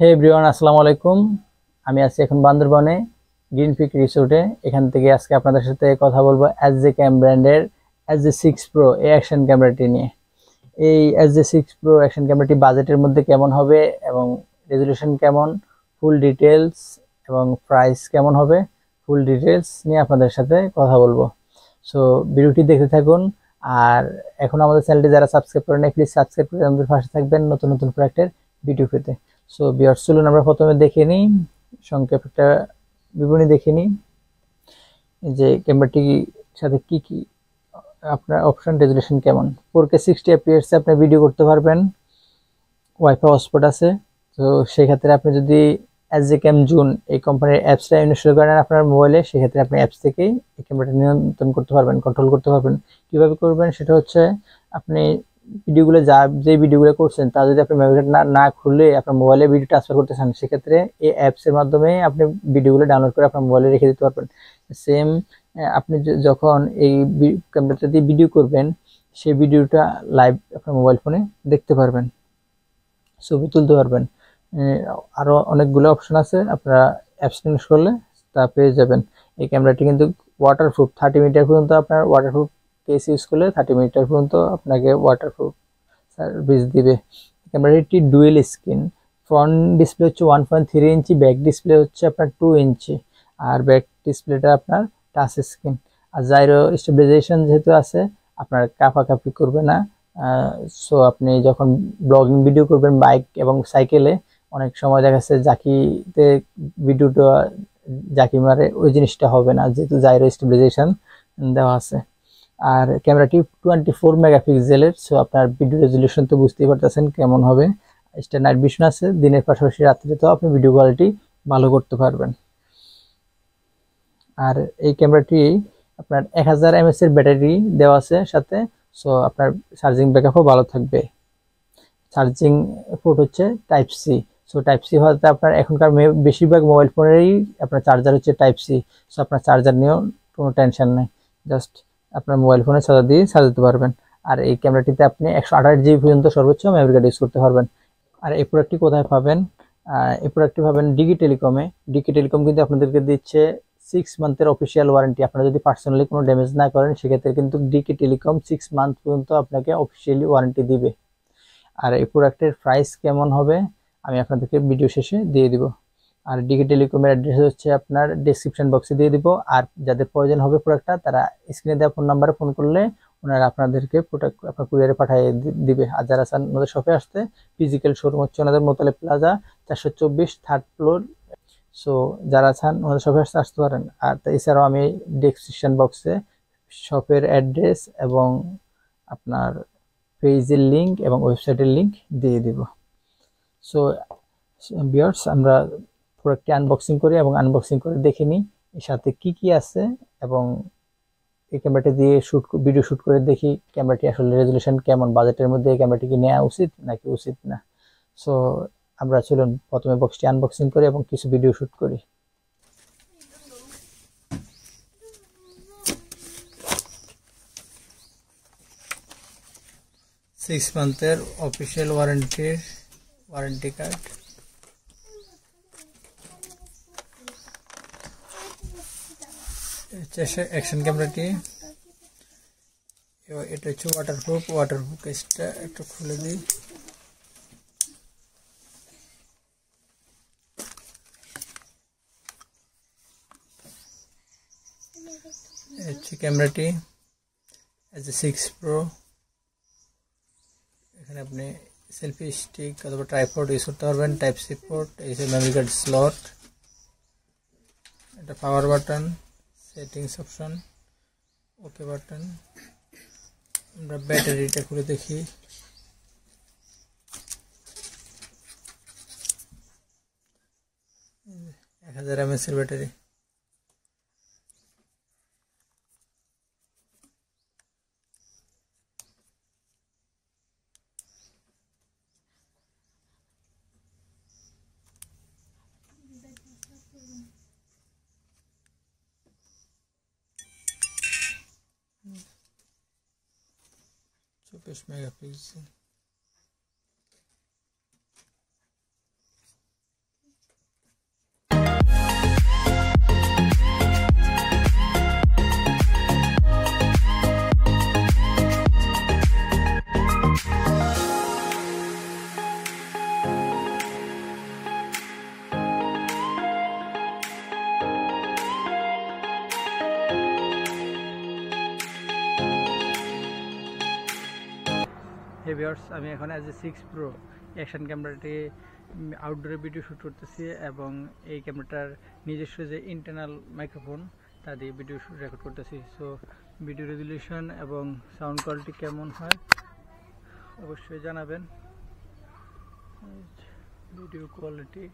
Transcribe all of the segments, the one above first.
হে everyone, আসসালামু আলাইকুম। আমি আছি এখন বান্দরবনে গ্রিন পিক রিসোর্টে। এখান থেকে আজকে আপনাদের সাথে কথা বলবো SJCAM ব্র্যান্ডের SJ6 PRO অ্যাকশন ক্যামেরাটি নিয়ে। এই SJ6 PRO অ্যাকশন ক্যামেরাটি বাজেটের মধ্যে কেমন হবে এবং রেজলিউশন কেমন, ফুল ডিটেলস এবং প্রাইস কেমন হবে, ফুল ডিটেলস নিয়ে আপনাদের সাথে কথা বলবো। সো ভিডিওটি দেখতে থাকুন। আর এখন আমাদের চ্যানেলটি যারা সাবস্ক্রাইব করেন, প্লিজ সাবস্ক্রাইব করে আমাদের পাশে থাকবেন নতুন নতুন প্রোডাক্টের ভিডিও পেতে। সো ভিউয়ার্স, চলুন আমরা প্রথমে দেখে নিই, সংক্ষেপ একটা বিবরণী দেখে নিই যে ক্যামেরাটির সাথে কি কি আপনার অপশন, রেজলিউশন কেমন। 4K 60 fps আপনি ভিডিও করতে পারবেন, ওয়াইফাই হটস্পট আছে। তো সেই ক্ষেত্রে আপনি যদি SJCAM জুন এই কোম্পানির অ্যাপসটা ইনস্টল করেন আপনার মোবাইলে, সেক্ষেত্রে আপনি অ্যাপস থেকেই এই ক্যামেরাটা নিয়ন্ত্রণ করতে পারবেন, কন্ট্রোল করতে পারবেন। কীভাবে করবেন সেটা হচ্ছে, আপনি ভিডিওগুলো যে ভিডিওগুলো করছেন তা যদি আপনি মেমোরি কার্ড না খুলে আপনার মোবাইলে ভিডিও ট্রান্সফার করতে চান, সেক্ষেত্রে এই অ্যাপসের মাধ্যমে আপনি ভিডিওগুলো ডাউনলোড করে আপনার মোবাইলে রেখে দিতে পারবেন। সেম আপনি যখন এই ক্যামেরাটা দিয়ে ভিডিও করবেন, সেই ভিডিওটা লাইভ আপনার মোবাইল ফোনে দেখতে পারবেন, ছবি তুলতে পারবেন। আরও অনেকগুলো অপশন আছে, আপনারা অ্যাপস ইনস্টল করলে তা পেয়ে যাবেন। এই ক্যামেরাটি কিন্তু ওয়াটারপ্রুফ, 30 মিটার পর্যন্ত আপনার ওয়াটারপ্রুফ কেস ইউজ করলে 30 মিটার পর্যন্ত আপনাকে ওয়াটারপ্রুফ সার্ভিস দিবে। ক্যামেরাটি ডুয়েল স্ক্রিন, ফ্রন্ট ডিসপ্লে হচ্ছে 1.3 ইঞ্চি, ব্যাক ডিসপ্লে হচ্ছে আপনার 2 ইঞ্চি, আর ব্যাক ডিসপ্লেটা আপনার টাচ স্ক্রিন। আর জাইরো স্টেবিলাইজেশন যেহেতু আছে, আপনার কাঁপাকাঁপি করবে না। সো আপনি যখন ব্লগিং ভিডিও করবেন বাইক এবং সাইকেলে, অনেক সময় দেখা যাচ্ছে জাকিতে ভিডিওটা জাকি মারে, ওই জিনিসটা হবে না যেহেতু জাইরো স্টেবিলাইজেশন দেওয়া আছে। আর ক্যামেরাটি 24 মেগাপিক্সেলের। সো আপনার ভিডিও রেজলিউশন তো বুঝতেই পারতেছেন কেমন হবে। এটা নাইট ভিশন আছে, দিনের পাশাপাশি রাত্রিতেও আপনি ভিডিও কোয়ালিটি ভালো করতে পারবেন। আর এই ক্যামেরাটি আপনার 1000 mAh এর ব্যাটারি দেওয়া আছে সাথে। সো আপনার চার্জিং ব্যাকআপও ভালো থাকবে। চার্জিং পোর্ট হচ্ছে type C. So type C হওয়াতে আপনার এখনকার বেশিরভাগ মোবাইল ফোনেরই আপনার চার্জার হচ্ছে টাইপ সি। সো আপনার চার্জার নিয়েও কোনো টেনশন নেই, জাস্ট আপনার মোবাইল ফোনে চার্জার দিয়ে সাজাতে পারবেন। আর এই ক্যামেরাটিতে আপনি 128 GB পর্যন্ত সর্বোচ্চ মেমরি কার্ড ইউজ করতে পারবেন। আর এই প্রোডাক্টটি কোথায় পাবেন? এই প্রোডাক্টটি পাবেন dktelecom-এ। dktelecom কিন্তু আপনাদেরকে দিচ্ছে 6 মান্থের অফিসিয়াল ওয়ারেন্টি। আপনারা যদি পার্সোনালি কোনো ড্যামেজ না করেন, সেক্ষেত্রে কিন্তু dktelecom 6 মান্থ পর্যন্ত আপনাকে অফিসিয়ালি ওয়ারেন্টি দিবে। আর এই প্রোডাক্টের প্রাইস কেমন হবে আমি আপনাদেরকে ভিডিও শেষে দিয়ে দিব। আর dktelecom-এর অ্যাড্রেস হচ্ছে আপনার ডেসক্রিপশন বক্সে দিয়ে দিব। আর যাদের প্রয়োজন হবে প্রোডাক্টটা, তারা স্ক্রিনে দেওয়া ফোন নাম্বারে ফোন করলে ওনারা আপনাদেরকে প্রোডাক্ট আপনার কুরিয়ারে পাঠিয়ে দিবে। আর যারা চান আমাদের শপে আসতে, ফিজিক্যাল শোরুম হচ্ছে ওনাদের Motaleb plaza 424 third floor. So যারা চান আমাদের শপে আসতে পারেন। আর এছাড়াও আমি ডেসক্রিপশন বক্সে শপের অ্যাড্রেস এবং আপনার পেজের লিঙ্ক এবং ওয়েবসাইটের লিঙ্ক দিয়ে দিব। সো ভিউয়ার্স, আমরা প্রোডাক্টটি আনবক্সিং করি এবং আনবক্সিং করে দেখে নিই এর সাথে কি কি আছে, এবং এই ক্যামেরাটি দিয়ে ভিডিও শ্যুট করে দেখি ক্যামেরাটি আসলে রেজলিউশন কেমন, বাজেটের মধ্যে এই ক্যামেরাটি কি নেওয়া উচিত নাকি উচিত না। সো আমরা চলুন প্রথমে বক্সটি আনবক্সিং করি এবং কিছু ভিডিও শ্যুট করি। সিক্স মান্থের অফিসিয়াল ওয়ারেন্টি কার্ড। অ্যাকশন ক্যামেরাটি, এটা হচ্ছে ওয়াটারপ্রুফ কেসটা একটু খুলে দিই। হচ্ছে ক্যামেরাটি SJ6 PRO। এখানে আপনি সেলফি স্টিক অথবা ট্রাইপড ইউজ করতে পারবেন। টাইপ সি পোর্ট, এই যে মেমরি কার্ড স্লট, এটা power button, settings option, okay button. আমরা ব্যাটারিটা খুলে দেখি। এক 1000 mAh এর ব্যাটারি। মেগাপিক্সেল। ভিউয়ার্স, আমি এখন SJ6 PRO অ্যাকশন ক্যামেরাটি আউটডোরে ভিডিও শ্যুট করতেছি এবং এই ক্যামেরাটার নিজস্ব যে ইন্টারনাল মাইক্রোফোন তা দিয়ে ভিডিও রেকর্ড করতেছি। সো ভিডিও রেজুলেশন এবং সাউন্ড কোয়ালিটি কেমন হয় অবশ্যই জানাবেন। ভিডিও কোয়ালিটি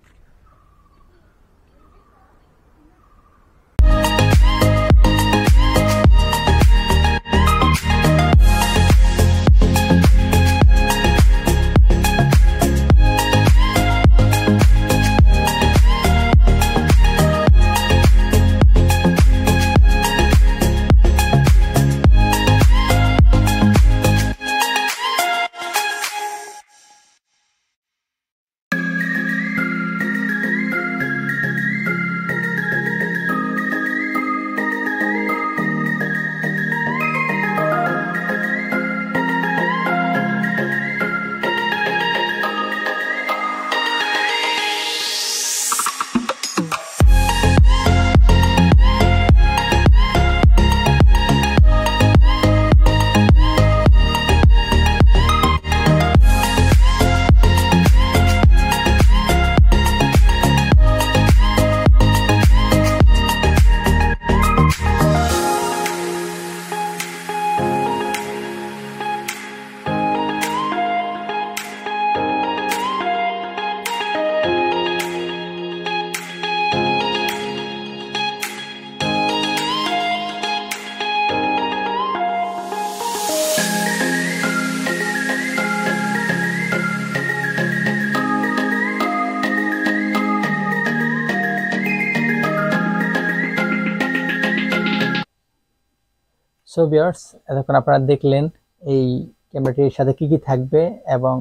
সো ভিউয়ার্স, এতক্ষণ আপনারা দেখলেন এই ক্যামেরাটির সাথে কি কি থাকবে এবং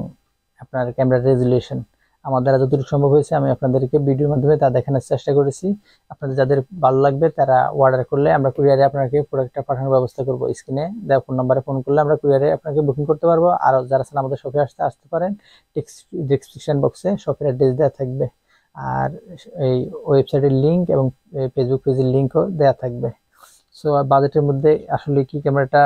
আপনার ক্যামেরার রেজুলেশন। আমার দ্বারা যতটুকু সম্ভব হয়েছে আমি আপনাদেরকে ভিডিওর মাধ্যমে তা দেখানোর চেষ্টা করেছি। আপনাদের যাদের ভালো লাগবে তারা অর্ডার করলে আমরা কুরিয়ারে আপনাকে প্রোডাক্টটা পাঠানোর ব্যবস্থা করব। স্ক্রিনে দেওয়া ফোন নাম্বারে ফোন করলে আমরা কুরিয়ারে আপনাকে বুকিং করতে পারবো। আর যারা চান আমাদের শপে আসতে পারেন, ডেসক্রিপশন বক্সে শপের অ্যাড্রেস দেওয়া থাকবে আর এই ওয়েবসাইটের লিঙ্ক এবং ফেসবুক পেজের লিঙ্কও দেওয়া থাকবে। সো বাজেটের মধ্যে আসলে কি ক্যামেরাটা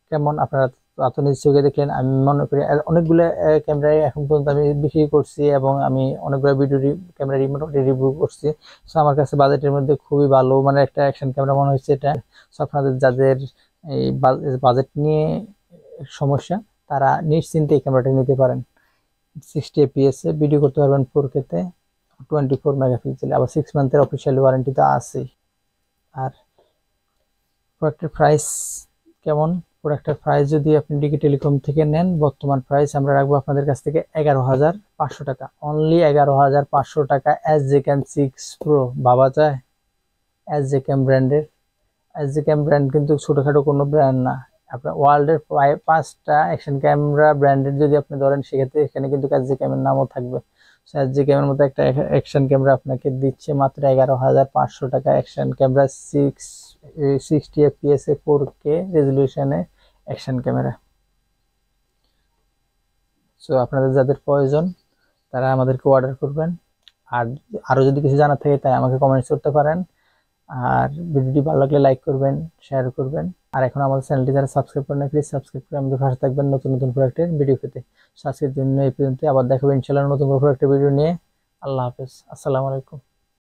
কেমন আপনারা আপনাদের চোখে দেখলেন। আমি মনে করি অনেকগুলো ক্যামেরায় এখন পর্যন্ত আমি বিক্রি করছি এবং আমি অনেকগুলো ভিডিও ক্যামেরা মোটামুটি রিভিউ করছি। সো আমার কাছে বাজেটের মধ্যে খুবই ভালো মানে একটা অ্যাকশন ক্যামেরা মনে হচ্ছে এটা। সো আপনাদের যাদের এই বাজেট নিয়ে সমস্যা তারা নিশ্চিন্তে এই ক্যামেরাটা নিতে পারেন। 60 fps এ ভিডিও করতে পারবেন 4K তে, 24 মেগাপিক্সেল, আবার 6 মান্থের অফিসিয়াল ওয়ারেন্টি তো আছে। আর প্রোডাক্টের প্রাইস কেমন? প্রোডাক্টের প্রাইস যদি আপনি dktelecom থেকে নেন, বর্তমান প্রাইস আমরা রাখবো আপনাদের কাছ থেকে 11,500 টাকা, অনলি 11,500 টাকা। SJCAM 6 Pro ভাবা যায়? SJCAM ব্র্যান্ডের, SJCAM ব্র্যান্ড কিন্তু ছোটখাটো কোনো ব্র্যান্ড না। আপনার ওয়ার্ল্ডের 5টা অ্যাকশন ক্যামেরা ব্র্যান্ডেড যদি আপনি ধরেন, সেক্ষেত্রে এখানে কিন্তু SJCAM এর নামও থাকবে। SJCAM এর মতো একটা অ্যাকশন ক্যামেরা আপনাকে দিচ্ছে মাত্র 11,500 টাকা। অ্যাকশন ক্যামেরা 60 fps এ 4K রেজুলেশনে অ্যাকশন ক্যামেরা। সো আপনাদের যাদের প্রয়োজন তারা আমাদেরকে অর্ডার করবেন। আর আরও যদি কিছু জানার থাকে তাই আমাকে কমেন্টস করতে পারেন। আর ভিডিওটি ভালো লাগলে লাইক করবেন, শেয়ার করবেন। আর এখন আমাদের চ্যানেলটি যারা সাবস্ক্রাইব করেন প্লিজ সাবস্ক্রাইব করে আমাদের পাশে থাকবেন নতুন নতুন প্রোডাক্টের ভিডিও পেতে। আজকের জন্য এই পর্যন্ত, আবার দেখাবো ইনশাআল্লাহ নতুন প্রোডাক্টের ভিডিও নিয়ে। আল্লাহ হাফেজ, আসসালামু আলাইকুম।